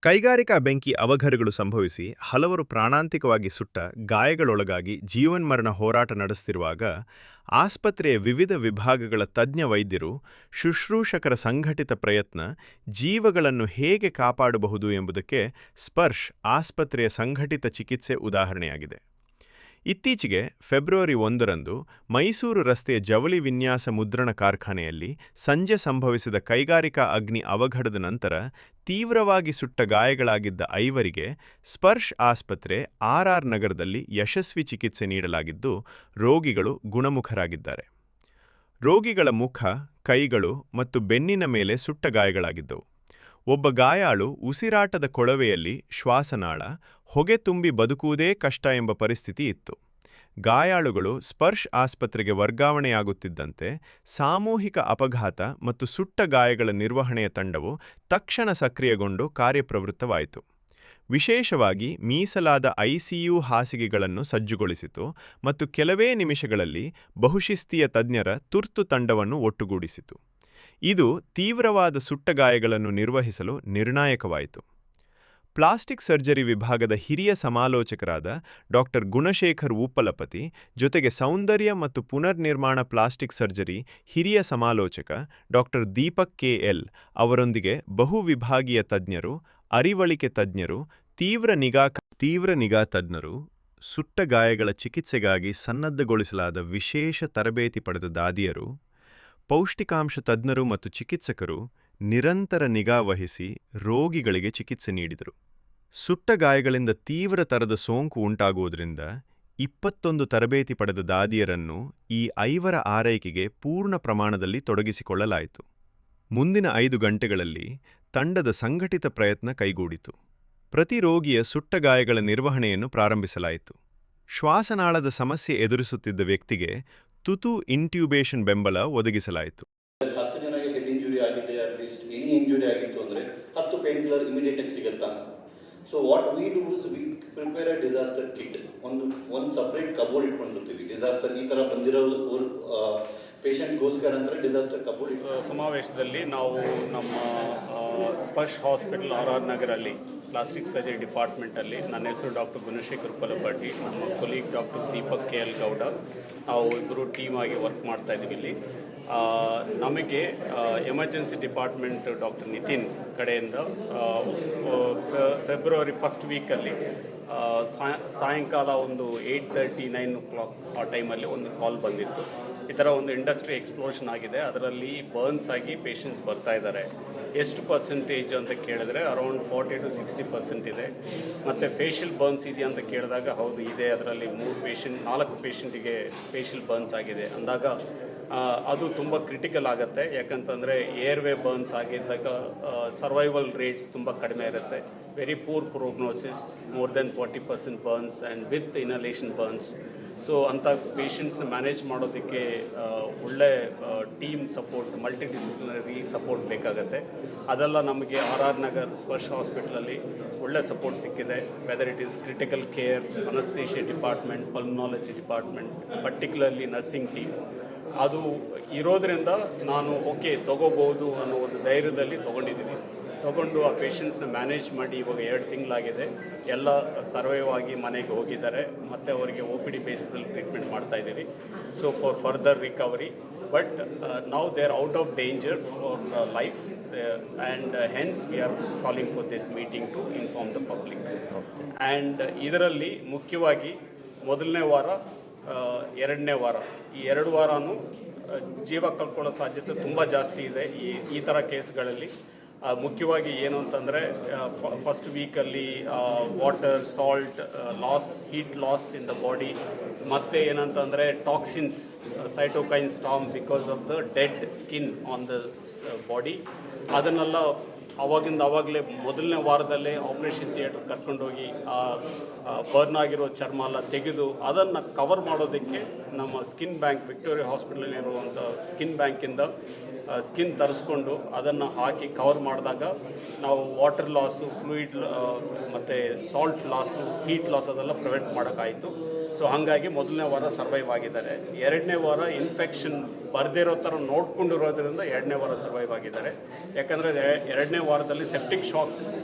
ಕೈಗಾರಿಕಾ ಬೆಂಕಿ ಅವಘಡಗಳು ಸಂಭವಿಸಿ ಹಲವರು ಪ್ರಾಣಾಂತಿಕವಾಗಿ ಸುಟ್ಟ ಗಾಯಗಳೊಳಗಾಗಿ ಜೀವನ್ಮರಣ ಹೋರಾಟ ನಡೆಸುತ್ತಿರುವಾಗ ಆಸ್ಪತ್ರೆಯ ವಿವಿಧ ವಿಭಾಗಗಳ ತಜ್ಞ ವೈದ್ಯರು, ಶುಶ್ರೂಷಕರ ಸಂಘಟಿತ ಪ್ರಯತ್ನ ಜೀವಗಳನ್ನು ಹೇಗೆ ಕಾಪಾಡಬಹುದು ಎಂಬುದಕ್ಕೆ ಸ್ಪರ್ಶ್ ಆಸ್ಪತ್ರೆಯ ಸಂಘಟಿತ ಚಿಕಿತ್ಸೆ ಉದಾಹರಣೆಯಾಗಿದೆ. ಇತ್ತೀಚೆಗೆ ಫೆಬ್ರವರಿ 1ರಂದು ಮೈಸೂರು ರಸ್ತೆಯ ಜವಳಿ ವಿನ್ಯಾಸ ಮುದ್ರಣ ಕಾರ್ಖಾನೆಯಲ್ಲಿ ಸಂಜೆ ಸಂಭವಿಸಿದ ಕೈಗಾರಿಕಾ ಅಗ್ನಿ ಅವಘಡದ ನಂತರ ತೀವ್ರವಾಗಿ ಸುಟ್ಟ ಗಾಯಗಳಾಗಿದ್ದ 5ವರಿಗೆ ಸ್ಪರ್ಶ್ ಆಸ್ಪತ್ರೆ ಆರ್ ನಗರದಲ್ಲಿ ಯಶಸ್ವಿ ಚಿಕಿತ್ಸೆ ನೀಡಲಾಗಿದ್ದು, ರೋಗಿಗಳು ಗುಣಮುಖರಾಗಿದ್ದಾರೆ. ರೋಗಿಗಳ ಮುಖ, ಕೈಗಳು ಮತ್ತು ಬೆನ್ನಿನ ಮೇಲೆ ಸುಟ್ಟ ಗಾಯಗಳಾಗಿದ್ದವು. ಒಬ್ಬ ಗಾಯಾಳು ಉಸಿರಾಟದ ಕೊಳವೆಯಲ್ಲಿ ಶ್ವಾಸನಾಳ, ಹೊಗೆ ತುಂಬಿ ಬದುಕುವುದೇ ಕಷ್ಟ ಎಂಬ ಪರಿಸ್ಥಿತಿ ಇತ್ತು. ಗಾಯಾಳುಗಳು ಸ್ಪರ್ಶ್ ಆಸ್ಪತ್ರೆಗೆ ವರ್ಗಾವಣೆಯಾಗುತ್ತಿದ್ದಂತೆ ಸಾಮೂಹಿಕ ಅಪಘಾತ ಮತ್ತು ಸುಟ್ಟ ಗಾಯಗಳ ನಿರ್ವಹಣೆಯ ತಂಡವು ತಕ್ಷಣ ಸಕ್ರಿಯಗೊಂಡು ಕಾರ್ಯಪ್ರವೃತ್ತವಾಯಿತು. ವಿಶೇಷವಾಗಿ ಮೀಸಲಾದ ಐಸಿಯು ಹಾಸಿಗೆಗಳನ್ನು ಸಜ್ಜುಗೊಳಿಸಿತು ಮತ್ತು ಕೆಲವೇ ನಿಮಿಷಗಳಲ್ಲಿ ಬಹುಶಿಸ್ತೀಯ ತಜ್ಞರ ತುರ್ತು ತಂಡವನ್ನು ಒಟ್ಟುಗೂಡಿಸಿತು. ಇದು ತೀವ್ರವಾದ ಸುಟ್ಟ ಗಾಯಗಳನ್ನು ನಿರ್ವಹಿಸಲು ನಿರ್ಣಾಯಕವಾಯಿತು. ಪ್ಲಾಸ್ಟಿಕ್ ಸರ್ಜರಿ ವಿಭಾಗದ ಹಿರಿಯ ಸಮಾಲೋಚಕರಾದ ಡಾ. ಗುಣಶೇಖರ್ ಉಪ್ಪಲಪತಿ ಜೊತೆಗೆ ಸೌಂದರ್ಯ ಮತ್ತು ಪುನರ್ನಿರ್ಮಾಣ ಪ್ಲಾಸ್ಟಿಕ್ ಸರ್ಜರಿ ಹಿರಿಯ ಸಮಾಲೋಚಕ ಡಾ. ದೀಪಕ್ ಕೆ.ಎಲ್. ಅವರೊಂದಿಗೆ ಬಹುವಿಭಾಗೀಯ ತಜ್ಞರು, ಅರಿವಳಿಕೆ ತಜ್ಞರು, ತೀವ್ರ ನಿಗಾ ತಜ್ಞರು, ಸುಟ್ಟ ಗಾಯಗಳ ಚಿಕಿತ್ಸೆಗಾಗಿ ಸನ್ನದ್ಧಗೊಳಿಸಲಾದ ವಿಶೇಷ ತರಬೇತಿ ಪಡೆದ ದಾದಿಯರು, ಪೌಷ್ಟಿಕಾಂಶ ತಜ್ಞರು ಮತ್ತು ಚಿಕಿತ್ಸಕರು ನಿರಂತರ ನಿಗಾ ವಹಿಸಿ ರೋಗಿಗಳಿಗೆ ಚಿಕಿತ್ಸೆ ನೀಡಿದರು. ಸುಟ್ಟ ಗಾಯಗಳಿಂದ ತೀವ್ರ ತರದ ಸೋಂಕು ಉಂಟಾಗುವುದರಿಂದ 21 ತರಬೇತಿ ಪಡೆದ ದಾದಿಯರನ್ನು ಈ 5ರ ಆರೈಕೆಗೆ ಪೂರ್ಣ ಪ್ರಮಾಣದಲ್ಲಿ ತೊಡಗಿಸಿಕೊಳ್ಳಲಾಯಿತು. ಮುಂದಿನ 5 ಗಂಟೆಗಳಲ್ಲಿ ತಂಡದ ಸಂಘಟಿತ ಪ್ರಯತ್ನ ಕೈಗೂಡಿತು. ಪ್ರತಿ ರೋಗಿಯ ಸುಟ್ಟ ಗಾಯಗಳ ನಿರ್ವಹಣೆಯನ್ನು ಪ್ರಾರಂಭಿಸಲಾಯಿತು. ಶ್ವಾಸನಾಳದ ಸಮಸ್ಯೆ ಎದುರಿಸುತ್ತಿದ್ದ ವ್ಯಕ್ತಿಗೆ ತುತು ಇಂಟ್ಯೂಬೇಷನ್ ಬೆಂಬಲ ಒದಗಿಸಲಾಯಿತು. 10 ಜನಕ್ಕೆ ಹೆಡ್ ಇಂಜುರಿ ಆಗಿದೆ, ಅಟ್ಲೀಸ್ಟ್ ಎನಿ ಇಂಜುರಿ ಆಗಿತ್ತು ಅಂದರೆ 10 ಪೇನ್ ಕಿಲ್ಲರ್ ಇಮಿಡಿಯೇಟ್ ಆಗಿ ಸಿಗುತ್ತಾ? So what we do is we prepare a disaster kit. ಒಂದು ಸಪ್ರೇಟ್ ಕಬೋರ್ಡ್ ಇಟ್ಕೊಂಡಿರ್ತೀವಿ. ಡಿಸಾಸ್ಟರ್ ಈ ಥರ ಬಂದಿರೋ ಪೇಷಂಟ್ಗೋಸ್ಕರ ಅಂತ ಡಿಸಾಸ್ಟರ್ ಕಬೋರ್ಡ್. ಸಮಾವೇಶದಲ್ಲಿ ನಾವು ನಮ್ಮ ಸ್ಪರ್ಶ್ ಹಾಸ್ಪಿಟಲ್ ಆರ್ ನಗರಲ್ಲಿ ಪ್ಲಾಸ್ಟಿಕ್ ಸರ್ಜರಿ ಡಿಪಾರ್ಟ್ಮೆಂಟಲ್ಲಿ ನನ್ನ ಹೆಸರು ಡಾಕ್ಟರ್ ಗುಣಶೇಖರ್ ಉಪ್ಪಲಪಟ್ಟಿ, ನಮ್ಮ colleague doctor Deepak K L. Gowda, ನಾವು ಇಬ್ಬರು ಟೀಮ್ ಆಗಿ ವರ್ಕ್ ಮಾಡ್ತಾ ಇದ್ದೀವಿ ಇಲ್ಲಿ. ನಮಗೆ ಎಮರ್ಜೆನ್ಸಿ ಡಿಪಾರ್ಟ್ಮೆಂಟ್ ಡಾಕ್ಟರ್ ನಿತಿನ್ ಕಡೆಯಿಂದ ಫೆಬ್ರವರಿ 1st ವೀಕಲ್ಲಿ ಸಾಯಂಕಾಲ ಒಂದು 8:30, 9 o'clock ಆ ಟೈಮಲ್ಲಿ ಒಂದು ಕಾಲ್ ಬಂದಿತ್ತು. ಈ ಥರ ಒಂದು ಇಂಡಸ್ಟ್ರಿ ಎಕ್ಸ್ಪ್ಲೋಷನ್ ಆಗಿದೆ, ಅದರಲ್ಲಿ ಬರ್ನ್ಸ್ ಆಗಿ ಪೇಷಂಟ್ಸ್ ಬರ್ತಾ ಇದ್ದಾರೆ. ಎಷ್ಟು ಪರ್ಸೆಂಟೇಜ್ ಅಂತ ಕೇಳಿದ್ರೆ ಅರೌಂಡ್ 40 to 60% ಇದೆ. ಮತ್ತು ಫೇಶಿಯಲ್ ಬರ್ನ್ಸ್ ಇದೆಯಾ ಅಂತ ಕೇಳಿದಾಗ ಹೌದು ಇದೆ, ಅದರಲ್ಲಿ 4 ಪೇಷಂಟಿಗೆ ಫೇಶಿಯಲ್ ಬರ್ನ್ಸ್ ಆಗಿದೆ ಅಂದಾಗ ಅದು ತುಂಬ ಕ್ರಿಟಿಕಲ್ ಆಗುತ್ತೆ. ಯಾಕಂತಂದರೆ ಏರ್ವೇ ಬರ್ನ್ಸ್ ಆಗಿದ್ದಾಗ ಸರ್ವೈವಲ್ ರೇಟ್ಸ್ ತುಂಬ ಕಡಿಮೆ ಇರುತ್ತೆ. Very poor prognosis, more than 40% burns and with inhalation burns. So ಅಂಥ ಪೇಷಂಟ್ಸ್ನ ಮ್ಯಾನೇಜ್ ಮಾಡೋದಕ್ಕೆ ಒಳ್ಳೆ team support, multi disciplinary support ಬೇಕಾಗುತ್ತೆ. ಅದೆಲ್ಲ ನಮಗೆ ಆರ್ ನಗರ್ ಸ್ಪರ್ಶ್ ಹಾಸ್ಪಿಟಲಲ್ಲಿ ಒಳ್ಳೆ ಸಪೋರ್ಟ್ ಸಿಕ್ಕಿದೆ. Whether it is critical care, anaesthesia department, ಪಲ್ಮನಾಲಜಿ department, particularly nursing team ಅದು ಇರೋದರಿಂದ ನಾನು ತೊಗೋಬೋದು ಅನ್ನೋ ಒಂದು ಧೈರ್ಯದಲ್ಲಿ ತೊಗೊಂಡು ಆ ಪೇಷಂಟ್ಸ್ನ ಮ್ಯಾನೇಜ್ ಮಾಡಿ ಇವಾಗ 2 ತಿಂಗಳಾಗಿದೆ. ಎಲ್ಲ ಸರ್ವೈವ್ ಆಗಿ ಮನೆಗೆ ಹೋಗಿದ್ದಾರೆ. ಮತ್ತು ಅವರಿಗೆ OPD ಬೇಸಿಸಲ್ಲಿ ಟ್ರೀಟ್ಮೆಂಟ್ ಮಾಡ್ತಾ ಇದ್ದೀವಿ. So far further recovery, but now they are out of danger for life and hence we are calling for this meeting to inform the public. And ಇದರಲ್ಲಿ ಮುಖ್ಯವಾಗಿ ಮೊದಲನೇ ವಾರ, 2ನೇ ವಾರ, ಈ 2 ವಾರನೂ ಜೀವ ಕಳ್ಕೊಳ್ಳೋ ಸಾಧ್ಯತೆ ತುಂಬ ಜಾಸ್ತಿ ಇದೆ ಈ ಥರ ಕೇಸ್ಗಳಲ್ಲಿ. ಮುಖ್ಯವಾಗಿ ಏನು ಅಂತಂದರೆ ಫಸ್ಟ್ ವೀಕಲ್ಲಿ water, salt loss, heat loss in the body, ಮತ್ತು ಏನಂತಂದರೆ toxins, cytokine storm because of the dead skin on the body. ಅದನ್ನೆಲ್ಲ ಆವಾಗಲೇ ಮೊದಲನೇ ವಾರದಲ್ಲೇ ಆಪ್ರೇಷನ್ ಥಿಯೇಟ್ರ್ ಕರ್ಕೊಂಡೋಗಿ ಬರ್ನ್ ಆಗಿರೋ ಚರ್ಮ ಎಲ್ಲ ತೆಗೆದು ಅದನ್ನು ಕವರ್ ಮಾಡೋದಕ್ಕೆ ನಮ್ಮ ಸ್ಕಿನ್ ಬ್ಯಾಂಕ್, ವಿಕ್ಟೋರಿಯಾ ಹಾಸ್ಪಿಟಲಲ್ಲಿರುವಂಥ ಸ್ಕಿನ್ ಬ್ಯಾಂಕಿಂದ ಸ್ಕಿನ್ ತರಿಸ್ಕೊಂಡು ಅದನ್ನು ಹಾಕಿ ಕವರ್ ಮಾಡಿದಾಗ ನಾವು ವಾಟರ್ ಲಾಸು, ಫ್ಲೂಯಿಡ್ ಮತ್ತು ಸಾಲ್ಟ್ ಲಾಸು, ಹೀಟ್ ಲಾಸ್ ಅದೆಲ್ಲ ಪ್ರಿವೆಂಟ್ ಮಾಡೋಕ್ಕಾಯಿತು. ಸೊ ಹಾಗಾಗಿ ಮೊದಲನೇ ವಾರ ಸರ್ವೈವ್ ಆಗಿದ್ದಾರೆ. 2ನೇ ವಾರ ಇನ್ಫೆಕ್ಷನ್ ಬರದಿರೋ ಥರ ನೋಡ್ಕೊಂಡಿರೋದ್ರಿಂದ 2ನೇ ವಾರ ಸರ್ವೈವ್ ಆಗಿದ್ದಾರೆ. ಯಾಕಂದರೆ 2ನೇ ವಾರದಲ್ಲಿ ಸೆಪ್ಟಿಕ್ ಶಾಕ್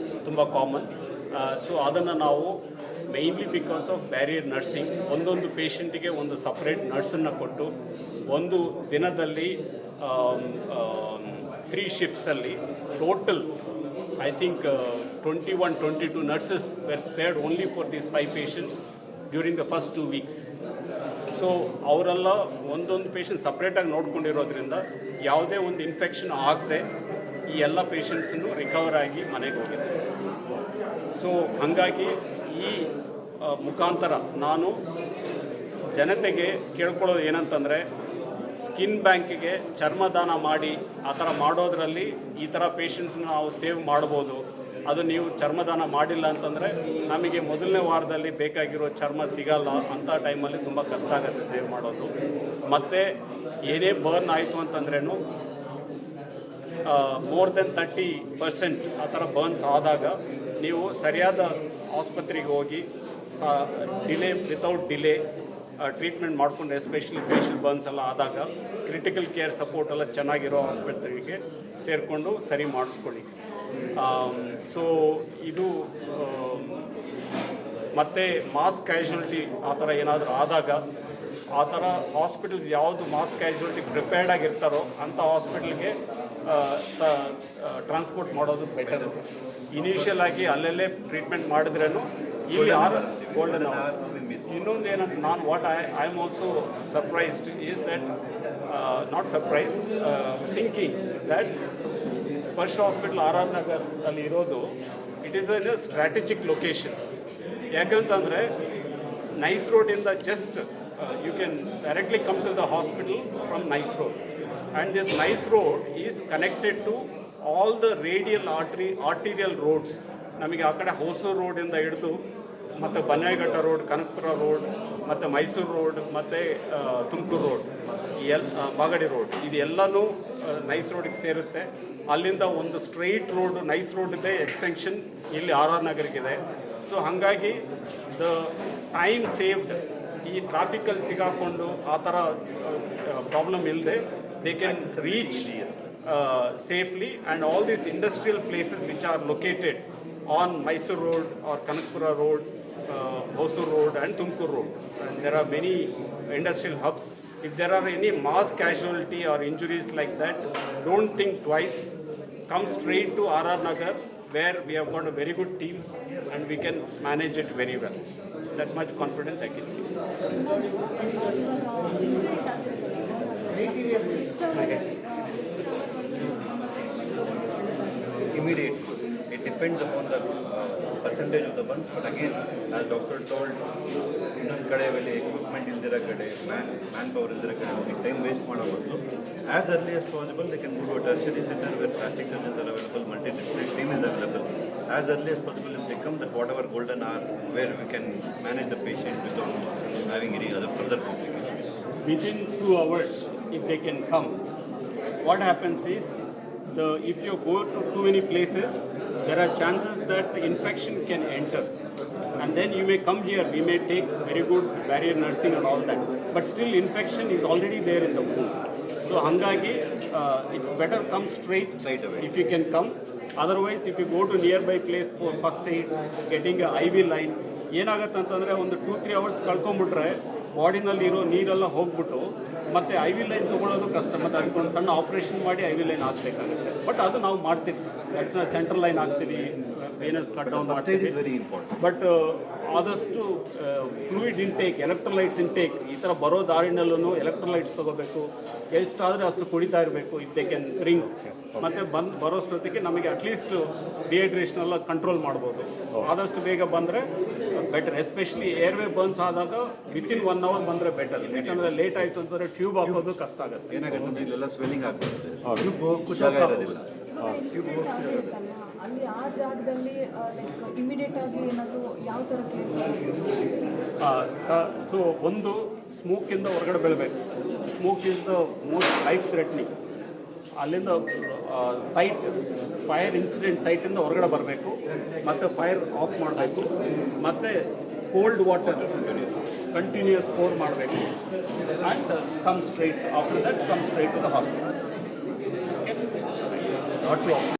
ತುಂಬ ಕಾಮನ್. ಸೊ ಅದನ್ನು ನಾವು mainly because of barrier nursing ಒಂದೊಂದು ಪೇಷಂಟಿಗೆ ಒಂದು ಸಪ್ರೇಟ್ ನರ್ಸನ್ನು ಕೊಟ್ಟು ಒಂದು ದಿನದಲ್ಲಿ 3 ಶಿಫ್ಟ್ಸಲ್ಲಿ total I think 21-22 nurses were spared only for these 5 patients during the first 2 weeks. So ಅವರೆಲ್ಲ ಒಂದೊಂದು ಪೇಷಂಟ್ ಸಪ್ರೇಟಾಗಿ ನೋಡ್ಕೊಂಡಿರೋದ್ರಿಂದ ಯಾವುದೇ ಒಂದು ಇನ್ಫೆಕ್ಷನ್ ಆಗದೆ ಈ ಎಲ್ಲ ಪೇಷಂಟ್ಸನ್ನು ರಿಕವರ್ ಆಗಿ ಮನೆಗೆ ಹೋಗಿದ್ದಾರೆ. ಸೊ ಹಾಗಾಗಿ ಈ ಮುಖಾಂತರ ನಾನು ಜನತೆಗೆ ಕೇಳ್ಕೊಳ್ಳೋದು ಏನಂತಂದರೆ, ಸ್ಕಿನ್ ಬ್ಯಾಂಕಿಗೆ ಚರ್ಮದಾನ ಮಾಡಿ ಆ ಥರ ಮಾಡೋದರಲ್ಲಿ ಈ ಥರ ಪೇಷಂಟ್ಸ್ನ ನಾವು ಸೇವ್ ಮಾಡ್ಬೋದು. ಅದು ನೀವು ಚರ್ಮದಾನ ಮಾಡಿಲ್ಲ ಅಂತಂದರೆ ನಮಗೆ ಮೊದಲನೇ ವಾರದಲ್ಲಿ ಬೇಕಾಗಿರೋ ಚರ್ಮ ಸಿಗಲ್ಲ. ಅಂಥ ಟೈಮಲ್ಲಿ ತುಂಬ ಕಷ್ಟ ಆಗುತ್ತೆ ಸೇವ್ ಮಾಡೋದು. ಮತ್ತು ಏನೇ ಬರ್ನ್ ಆಯಿತು ಅಂತಂದ್ರೂ ಮೋರ್ ದೆನ್ 30% ಆ ಥರ ಬರ್ನ್ಸ್ ಆದಾಗ ನೀವು ಸರಿಯಾದ ಆಸ್ಪತ್ರೆಗೆ ಹೋಗಿ ವಿತೌಟ್ ಡಿಲೇ ಟ್ರೀಟ್ಮೆಂಟ್ ಮಾಡಿಕೊಂಡು, ಎಸ್ಪೆಷಲಿ ಫೇಶಿಯಲ್ ಬರ್ನ್ಸ್ ಎಲ್ಲ ಆದಾಗ ಕ್ರಿಟಿಕಲ್ ಕೇರ್ ಸಪೋರ್ಟ್ ಎಲ್ಲ ಚೆನ್ನಾಗಿರೋ ಆಸ್ಪತ್ರೆಗೆ ಸೇರಿಕೊಂಡು ಸರಿ ಮಾಡಿಸ್ಕೊಳ್ಳಿ. ಸೊ ಇದು ಮತ್ತು ಮಾಸ್ ಕ್ಯಾಶುಯಾಲಿಟಿ ಆ ಥರ ಏನಾದರೂ ಆದಾಗ ಆ ಥರ ಹಾಸ್ಪಿಟಲ್ಸ್ ಯಾವುದು ಮಾಸ್ ಕ್ಯಾಶುಯಾಲಿಟಿ ಪ್ರಿಪೇರ್ಡ್ ಆಗಿರ್ತಾರೋ ಅಂಥ ಹಾಸ್ಪಿಟಲ್ಗೆ ಟ್ರಾನ್ಸ್ಪೋರ್ಟ್ ಮಾಡೋದು ಬೆಟರ್. ಇನಿಷಿಯಲ್ ಆಗಿ ಅಲ್ಲೆಲ್ಲೇ ಟ್ರೀಟ್ಮೆಂಟ್ ಮಾಡಿದ್ರೂ ಇಲ್ಲಿ ಗೋಲ್ಡನ್ ಅವರ್. ಇನ್ನೊಂದು ಏನಂತ ನಾನು I am also surprised is that not surprised thinking that Sparsha hospital R R Nagar ಅಲ್ಲಿ ಇರೋದು it is a strategic location. ಯಾಕಂತಂದರೆ ನೈಸ್ ರೋಡಿಂದ just you can directly come to the hospital from Nice Road, and this Nice Road is connected to all the radial arterial roads. ನಮಗೆ ಆ ಕಡೆ ಹೊಸೂರು ರೋಡಿಂದ ಹಿಡಿದು ಮತ್ತು ಬನ್ನೇಘಟ್ಟ ರೋಡ್, ಕನಕಪುರ ರೋಡ್, ಮತ್ತು Mysuru road, ಮತ್ತು ತುಮಕೂರು ರೋಡ್, ಮಾಗಡಿ ರೋಡ್, ಇದೆಲ್ಲನೂ ನೈಸ್ ರೋಡಿಗೆ ಸೇರುತ್ತೆ. ಅಲ್ಲಿಂದ ಒಂದು ಸ್ಟ್ರೈಟ್ ರೋಡ್ ನೈಸ್ ರೋಡಿದೆ ಎಕ್ಸ್ಟೆನ್ಷನ್ ಇಲ್ಲಿ ಆರ್ ಆರ್ ನಗರಿಗಿದೆ. ಸೊ ಹಾಗಾಗಿ ದ ಟೈಮ್ ಸೇವ್ಡ್, ಈ ಟ್ರಾಫಿಕಲ್ಲಿ ಸಿಗಾಕೊಂಡು ಆ ಥರ ಪ್ರಾಬ್ಲಮ್ ಇಲ್ಲದೆ they can reach safely. And all these industrial places which are located on Mysuru road or Kanakapura road, Hosur road and Tumakuru road, and there are many industrial hubs. If there are any mass casualty or injuries like that, don't think twice. Come straight to RR Nagar, where we have got a very good team and we can manage it very well. That much confidence I can give. Immediate. It depends upon the percentage of the burns, but again, as doctor told, ಇನ್ನೊಂದು ಕಡೆ ವೇಳೆ equipment ಇಲ್ದಿರೋ ಕಡೆ man power ಇಲ್ದಿರೋ ಕಡೆ ಹೋಗಿ time waste ಮಾಡೋ ಬದಲು as early as possible they can move to a tertiary center where plastic surgeons are available, multidisciplinary team is available. As early as possible if they come, that whatever golden hour where we can manage the patient without having any other further complications. Within 2 hours, if they can come, what happens is, if you go to too many places, there are chances that infection can enter, and then you may come here. We may take very good barrier nursing and all that, but still infection is already there in the wound. So hangagi, it's better come straight away if you can come. Otherwise, if you go to nearby place for first aid, getting a IV line, ಏನಾಗುತ್ತೆ ಅಂತಂದರೆ ಒಂದು 2-3 hours ಕಳ್ಕೊಂಬಿಟ್ರೆ ಬಾಡಿನಲ್ಲಿರೋ ನೀರೆಲ್ಲ ಹೋಗ್ಬಿಟ್ಟು ಮತ್ತು I V line ತೊಗೊಳ್ಳೋದು ಕಷ್ಟ. ಮತ್ತು ಅದಕ್ಕೊಂದು ಸಣ್ಣ ಆಪ್ರೇಷನ್ ಮಾಡಿ ಐ ವಿ ಲೈನ್ ಹಾಕಬೇಕಾಗುತ್ತೆ. ಬಟ್ ಅದು ನಾವು ಮಾಡ್ತೀವಿ, ತಕ್ಷಣ ಸೆಂಟ್ರಲ್ ಲೈನ್ ಹಾಕ್ತೀವಿ, ವೇನಸ್ ಕಟ್ ಡೌನ್ ಮಾಡ್ತೀವಿ. ಬಟ್ ಆದಷ್ಟು ಫ್ಲೂಯಿಡ್ ಇಂಟೇಕ್, ಎಲೆಕ್ಟ್ರೋಲೈಟ್ಸ್ ಇಂಟೇಕ್, ಈ ಥರ ಬರೋ ದಾರಿನಲ್ಲೂ ಎಲೆಕ್ಟ್ರೋಲೈಟ್ಸ್ ತೊಗೋಬೇಕು. ಎಷ್ಟಾದರೆ ಅಷ್ಟು ಕುಡಿತಾ ಇರಬೇಕು ಇಫ್ ದೇ ಕ್ಯಾನ್ ಡ್ರಿಂಕ್. ಮತ್ತು ಬರೋಷ್ಟೊತ್ತಿಗೆ ನಮಗೆ ಅಟ್ಲೀಸ್ಟ್ ಡಿಹೈಡ್ರೇಷನ್ ಎಲ್ಲ ಕಂಟ್ರೋಲ್ ಮಾಡ್ಬೋದು. ಆದಷ್ಟು ಬೇಗ ಬಂದರೆ ಬೆಟರ್. ಎಸ್ಪೆಷಲಿ ಏರ್ವೇ ಬರ್ನ್ಸ್ ಆದಾಗ ವಿತಿನ್ 1 ಅವರ್ ಬಂದರೆ ಬೆಟರ್. ಯಾಕಂದರೆ ಲೇಟ್ ಆಯಿತು ಅಂತಂದರೆ ಟ್ಯೂಬ್ ಹಾಕೋದು ಕಷ್ಟ ಆಗುತ್ತೆ. ಏನಾಗುತ್ತೆ ಇಲ್ಲೆಲ್ಲ ಸ್ವೆಲ್ಲಿಂಗ್ ಆಗ್ಬಿಡುತ್ತೆ, ಅಲ್ಲಿ ಆ ಜಾಗದಲ್ಲಿ ಇಮಿಡಿಯೇಟ್ ಆಗಿ ಏನಾದರೂ ಯಾವ ಥರ ಕೇರ್? ಸೊ ಒಂದು ಸ್ಮೋಕಿಂದ ಹೊರಗಡೆ ಬೀಳಬೇಕು. Smoke is the most life threatening. ಅಲ್ಲಿಂದ ಫೈರ್ ಇನ್ಸಿಡೆಂಟ್ ಸೈಟಿಂದ ಹೊರಗಡೆ ಬರಬೇಕು, ಮತ್ತು ಫೈರ್ ಆಫ್ ಮಾಡಬೇಕು, ಮತ್ತು ಕೋಲ್ಡ್ ವಾಟರ್ ಕಂಟಿನ್ಯೂಸ್ ಪೋರ್ ಮಾಡಬೇಕು. And come straight after that come straight to the hospital.